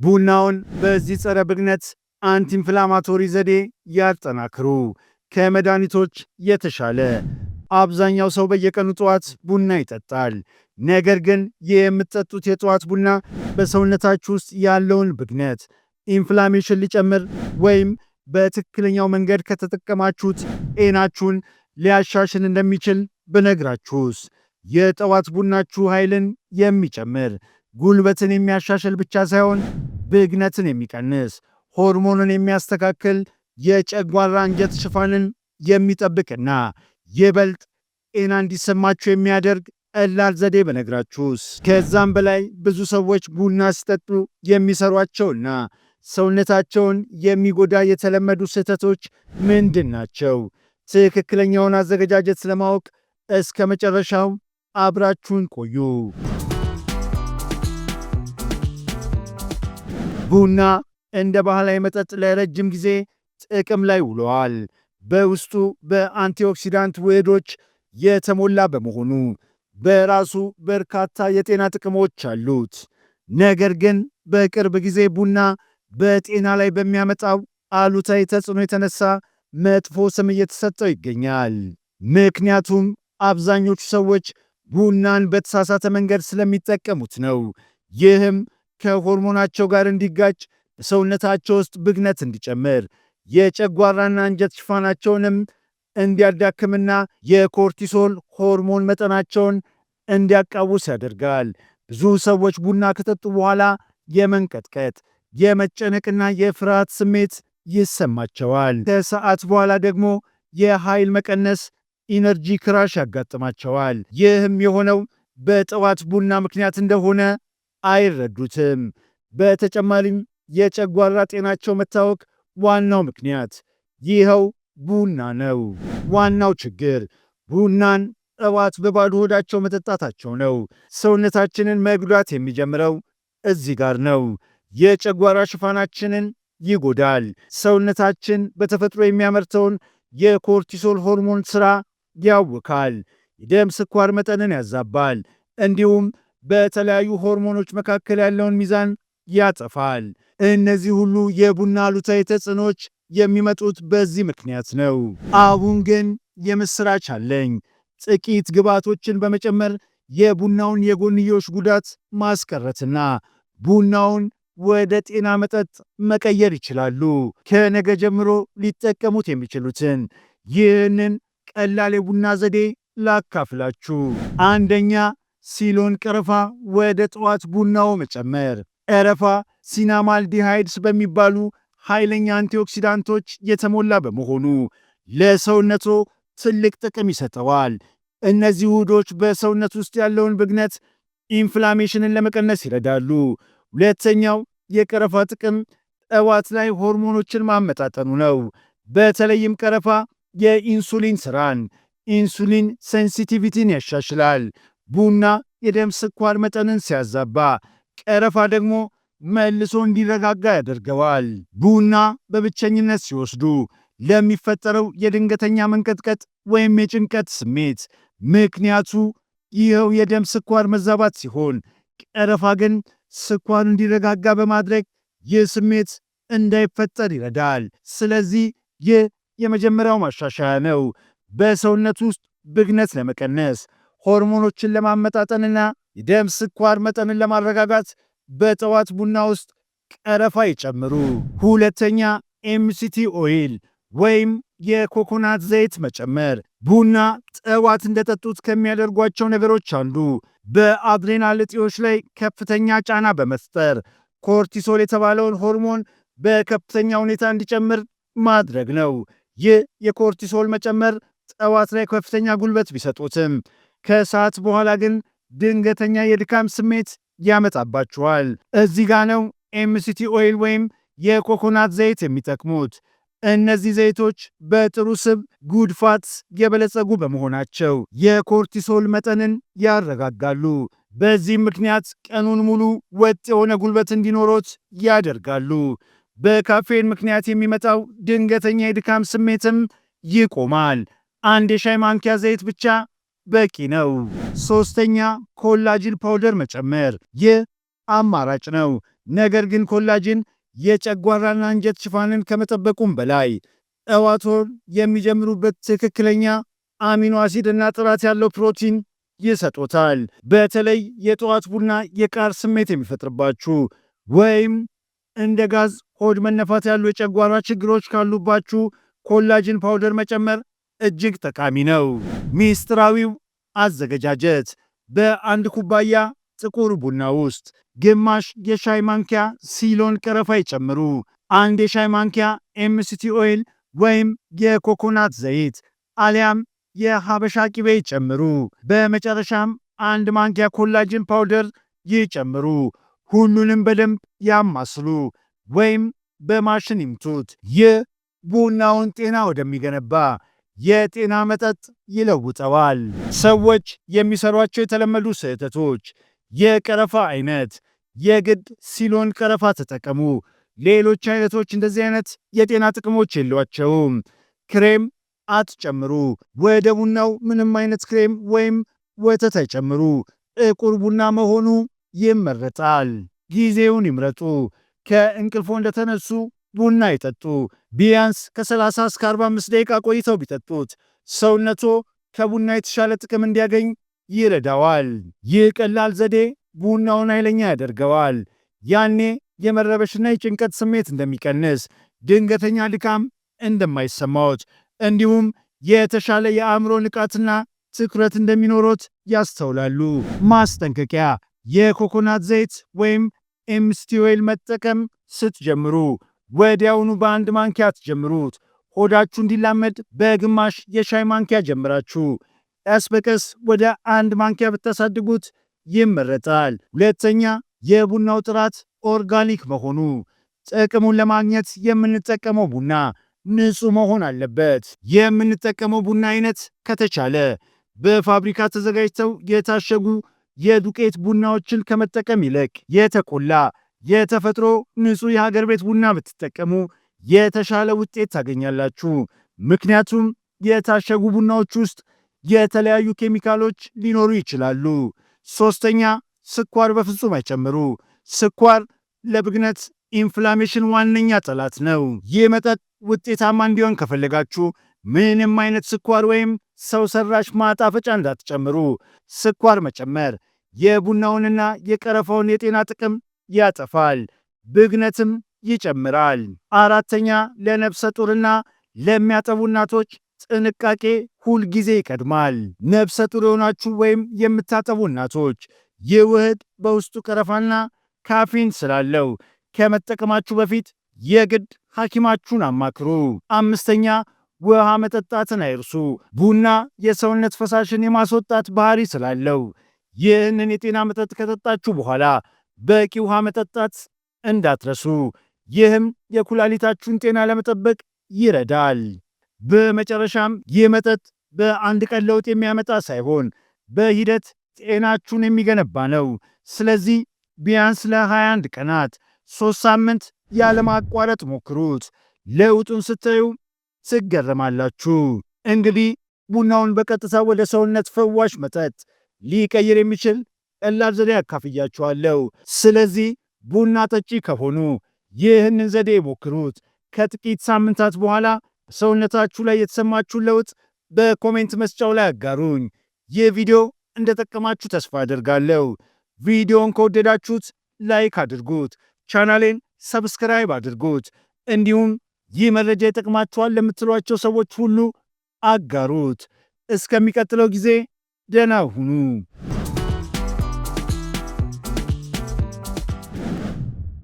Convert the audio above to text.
ቡናውን በዚህ ጸረ ብግነት አንቲ ኢንፍላማቶሪ ዘዴ ያጠናክሩ። ከመድኃኒቶች የተሻለ አብዛኛው ሰው በየቀኑ ጠዋት ቡና ይጠጣል። ነገር ግን ይህ የምትጠጡት የጠዋት ቡና በሰውነታችሁ ውስጥ ያለውን ብግነት ኢንፍላሜሽን ሊጨምር ወይም በትክክለኛው መንገድ ከተጠቀማችሁት ጤናችሁን ሊያሻሽል እንደሚችል ብነግራችሁስ? የጠዋት ቡናችሁ ኃይልን የሚጨምር ጉልበትን የሚያሻሽል ብቻ ሳይሆን ብግነትን የሚቀንስ ሆርሞንን የሚያስተካክል የጨጓራ አንጀት ሽፋንን የሚጠብቅና ይበልጥ ጤና እንዲሰማችሁ የሚያደርግ ቀላል ዘዴ በነግራችሁስ? ከዛም በላይ ብዙ ሰዎች ቡና ሲጠጡ የሚሰሯቸውና ሰውነታቸውን የሚጎዳ የተለመዱ ስህተቶች ምንድን ናቸው? ትክክለኛውን አዘገጃጀት ለማወቅ እስከ መጨረሻው አብራችሁን ቆዩ። ቡና እንደ ባህላዊ መጠጥ ለረጅም ጊዜ ጥቅም ላይ ውለዋል። በውስጡ በአንቲኦክሲዳንት ውህዶች የተሞላ በመሆኑ በራሱ በርካታ የጤና ጥቅሞች አሉት። ነገር ግን በቅርብ ጊዜ ቡና በጤና ላይ በሚያመጣው አሉታዊ ተጽዕኖ የተነሳ መጥፎ ስም እየተሰጠው ይገኛል። ምክንያቱም አብዛኞቹ ሰዎች ቡናን በተሳሳተ መንገድ ስለሚጠቀሙት ነው። ይህም ከሆርሞናቸው ጋር እንዲጋጭ፣ በሰውነታቸው ውስጥ ብግነት እንዲጨምር፣ የጨጓራና አንጀት ሽፋናቸውንም እንዲያዳክምና የኮርቲሶል ሆርሞን መጠናቸውን እንዲያቃውስ ያደርጋል። ብዙ ሰዎች ቡና ከጠጡ በኋላ የመንቀጥቀጥ፣ የመጨነቅና የፍርሃት ስሜት ይሰማቸዋል። ከሰዓት በኋላ ደግሞ የኃይል መቀነስ፣ ኢነርጂ ክራሽ ያጋጥማቸዋል። ይህም የሆነው በጠዋት ቡና ምክንያት እንደሆነ አይረዱትም። በተጨማሪም የጨጓራ ጤናቸው መታወክ ዋናው ምክንያት ይኸው ቡና ነው። ዋናው ችግር ቡናን ጠዋት በባዶ ሆዳቸው መጠጣታቸው ነው። ሰውነታችንን መጉዳት የሚጀምረው እዚህ ጋር ነው። የጨጓራ ሽፋናችንን ይጎዳል። ሰውነታችን በተፈጥሮ የሚያመርተውን የኮርቲሶል ሆርሞን ሥራ ያውካል። የደም ስኳር መጠንን ያዛባል። እንዲሁም በተለያዩ ሆርሞኖች መካከል ያለውን ሚዛን ያጠፋል። እነዚህ ሁሉ የቡና አሉታዊ ተጽዕኖች የሚመጡት በዚህ ምክንያት ነው። አሁን ግን የምስራች አለኝ። ጥቂት ግብዓቶችን በመጨመር የቡናውን የጎንዮሽ ጉዳት ማስቀረትና ቡናውን ወደ ጤና መጠጥ መቀየር ይችላሉ። ከነገ ጀምሮ ሊጠቀሙት የሚችሉትን ይህንን ቀላል የቡና ዘዴ ላካፍላችሁ። አንደኛ፣ ሲሎን ቀረፋ ወደ ጠዋት ቡናው መጨመር። ቀረፋ ሲናማልዲሃይድስ በሚባሉ ኃይለኛ አንቲኦክሲዳንቶች የተሞላ በመሆኑ ለሰውነቶ ትልቅ ጥቅም ይሰጠዋል። እነዚህ ውህዶች በሰውነት ውስጥ ያለውን ብግነት፣ ኢንፍላሜሽንን ለመቀነስ ይረዳሉ። ሁለተኛው የቀረፋ ጥቅም ጠዋት ላይ ሆርሞኖችን ማመጣጠኑ ነው። በተለይም ቀረፋ የኢንሱሊን ስራን ኢንሱሊን ሴንሲቲቪቲን ያሻሽላል። ቡና የደም ስኳር መጠንን ሲያዛባ፣ ቀረፋ ደግሞ መልሶ እንዲረጋጋ ያደርገዋል። ቡና በብቸኝነት ሲወስዱ ለሚፈጠረው የድንገተኛ መንቀጥቀጥ ወይም የጭንቀት ስሜት ምክንያቱ ይኸው የደም ስኳር መዛባት ሲሆን፣ ቀረፋ ግን ስኳር እንዲረጋጋ በማድረግ ይህ ስሜት እንዳይፈጠር ይረዳል። ስለዚህ ይህ የመጀመሪያው ማሻሻያ ነው። በሰውነት ውስጥ ብግነት ለመቀነስ፣ ሆርሞኖችን ለማመጣጠንና የደም ስኳር መጠንን ለማረጋጋት በጠዋት ቡና ውስጥ ቀረፋ ይጨምሩ። ሁለተኛ፣ ኤምሲቲ ኦይል ወይም የኮኮናት ዘይት መጨመር። ቡና ጠዋት እንደጠጡት ከሚያደርጓቸው ነገሮች አንዱ በአድሬናል እጢዎች ላይ ከፍተኛ ጫና በመፍጠር ኮርቲሶል የተባለውን ሆርሞን በከፍተኛ ሁኔታ እንዲጨምር ማድረግ ነው። ይህ የኮርቲሶል መጨመር ጠዋት ላይ ከፍተኛ ጉልበት ቢሰጡትም ከሰዓት በኋላ ግን ድንገተኛ የድካም ስሜት ያመጣባችኋል። እዚህ ጋ ነው ኤምሲቲ ኦይል ወይም የኮኮናት ዘይት የሚጠቅሙት። እነዚህ ዘይቶች በጥሩ ስብ ጉድ ፋትስ የበለጸጉ በመሆናቸው የኮርቲሶል መጠንን ያረጋጋሉ። በዚህም ምክንያት ቀኑን ሙሉ ወጥ የሆነ ጉልበት እንዲኖሮት ያደርጋሉ። በካፌን ምክንያት የሚመጣው ድንገተኛ የድካም ስሜትም ይቆማል። አንድ የሻይ ማንኪያ ዘይት ብቻ በቂ ነው። ሶስተኛ፣ ኮላጅን ፓውደር መጨመር። ይህ አማራጭ ነው። ነገር ግን ኮላጅን የጨጓራና አንጀት ሽፋንን ከመጠበቁም በላይ ጠዋቶን የሚጀምሩበት ትክክለኛ አሚኖ አሲድና ጥራት ያለው ፕሮቲን ይሰጦታል። በተለይ የጠዋት ቡና የቃር ስሜት የሚፈጥርባችሁ ወይም እንደ ጋዝ፣ ሆድ መነፋት ያሉ የጨጓራ ችግሮች ካሉባችሁ ኮላጅን ፓውደር መጨመር እጅግ ጠቃሚ ነው። ሚስጥራዊው አዘገጃጀት በአንድ ኩባያ ጥቁር ቡና ውስጥ ግማሽ የሻይ ማንኪያ ሲሎን ቀረፋ ይጨምሩ። አንድ የሻይ ማንኪያ ኤምሲቲ ኦይል ወይም የኮኮናት ዘይት አሊያም የሐበሻ ቅቤ ይጨምሩ። በመጨረሻም አንድ ማንኪያ ኮላጅን ፓውደር ይጨምሩ። ሁሉንም በደንብ ያማስሉ ወይም በማሽን ይምቱት። ይህ ቡናውን ጤና ወደሚገነባ የጤና መጠጥ ይለውጠዋል። ሰዎች የሚሰሯቸው የተለመዱ ስህተቶች የቀረፋ አይነት፣ የግድ ሲሎን ቀረፋ ተጠቀሙ። ሌሎች አይነቶች እንደዚህ አይነት የጤና ጥቅሞች የሏቸውም። ክሬም አትጨምሩ። ወደ ቡናው ምንም አይነት ክሬም ወይም ወተት አይጨምሩ። ጥቁር ቡና መሆኑ ይመረጣል። ጊዜውን ይምረጡ። ከእንቅልፎ እንደተነሱ ቡና ይጠጡ። ቢያንስ ከ30 እስከ 45 ደቂቃ ቆይተው ቢጠጡት ሰውነቶ ከቡና የተሻለ ጥቅም እንዲያገኝ ይረዳዋል። ይህ ቀላል ዘዴ ቡናውን ኃይለኛ ያደርገዋል። ያኔ የመረበሽና የጭንቀት ስሜት እንደሚቀንስ፣ ድንገተኛ ድካም እንደማይሰማዎት፣ እንዲሁም የተሻለ የአእምሮ ንቃትና ትኩረት እንደሚኖሮት ያስተውላሉ። ማስጠንቀቂያ፣ የኮኮናት ዘይት ወይም ኤምሲቲ ኦይል መጠቀም ስትጀምሩ ወዲያውኑ በአንድ ማንኪያ አትጀምሩት። ሆዳችሁ እንዲላመድ በግማሽ የሻይ ማንኪያ ጀምራችሁ ቀስ በቀስ ወደ አንድ ማንኪያ ብታሳድጉት ይመረጣል። ሁለተኛ፣ የቡናው ጥራት ኦርጋኒክ መሆኑ። ጥቅሙን ለማግኘት የምንጠቀመው ቡና ንጹህ መሆን አለበት። የምንጠቀመው ቡና አይነት ከተቻለ በፋብሪካ ተዘጋጅተው የታሸጉ የዱቄት ቡናዎችን ከመጠቀም ይልቅ የተቆላ የተፈጥሮ ንጹህ የሀገር ቤት ቡና ብትጠቀሙ የተሻለ ውጤት ታገኛላችሁ። ምክንያቱም የታሸጉ ቡናዎች ውስጥ የተለያዩ ኬሚካሎች ሊኖሩ ይችላሉ። ሶስተኛ፣ ስኳር በፍጹም አይጨምሩ። ስኳር ለብግነት ኢንፍላሜሽን ዋነኛ ጠላት ነው። ይህ መጠጥ ውጤታማ እንዲሆን ከፈለጋችሁ ምንም አይነት ስኳር ወይም ሰው ሰራሽ ማጣፈጫ እንዳትጨምሩ። ስኳር መጨመር የቡናውንና የቀረፋውን የጤና ጥቅም ያጠፋል፣ ብግነትም ይጨምራል። አራተኛ፣ ለነፍሰ ጡርና ለሚያጠቡ እናቶች ጥንቃቄ ሁል ጊዜ ይቀድማል። ነፍሰ ጡር የሆናችሁ ወይም የምታጠቡ እናቶች ይህ ውህድ በውስጡ ቀረፋና ካፊን ስላለው ከመጠቀማችሁ በፊት የግድ ሐኪማችሁን አማክሩ። አምስተኛ፣ ውሃ መጠጣትን አይርሱ። ቡና የሰውነት ፈሳሽን የማስወጣት ባህሪ ስላለው ይህንን የጤና መጠጥ ከጠጣችሁ በኋላ በቂ ውሃ መጠጣት እንዳትረሱ። ይህም የኩላሊታችሁን ጤና ለመጠበቅ ይረዳል። በመጨረሻም ይህ መጠጥ በአንድ ቀን ለውጥ የሚያመጣ ሳይሆን በሂደት ጤናችሁን የሚገነባ ነው። ስለዚህ ቢያንስ ለ21 ቀናት 3 ሳምንት ያለማቋረጥ ሞክሩት። ለውጡን ስታዩ ትገረማላችሁ። እንግዲህ ቡናውን በቀጥታ ወደ ሰውነት ፈዋሽ መጠጥ ሊቀይር የሚችል ቀላል ዘዴ ያካፍያችኋለሁ። ስለዚህ ቡና ጠጪ ከሆኑ ይህንን ዘዴ ሞክሩት። ከጥቂት ሳምንታት በኋላ ሰውነታችሁ ላይ የተሰማችሁን ለውጥ በኮሜንት መስጫው ላይ አጋሩኝ። ይህ ቪዲዮ እንደጠቀማችሁ ተስፋ አደርጋለሁ። ቪዲዮን ከወደዳችሁት ላይክ አድርጉት፣ ቻናሌን ሰብስክራይብ አድርጉት። እንዲሁም ይህ መረጃ ይጠቅማችኋል ለምትሏቸው ሰዎች ሁሉ አጋሩት። እስከሚቀጥለው ጊዜ ደህና ሁኑ።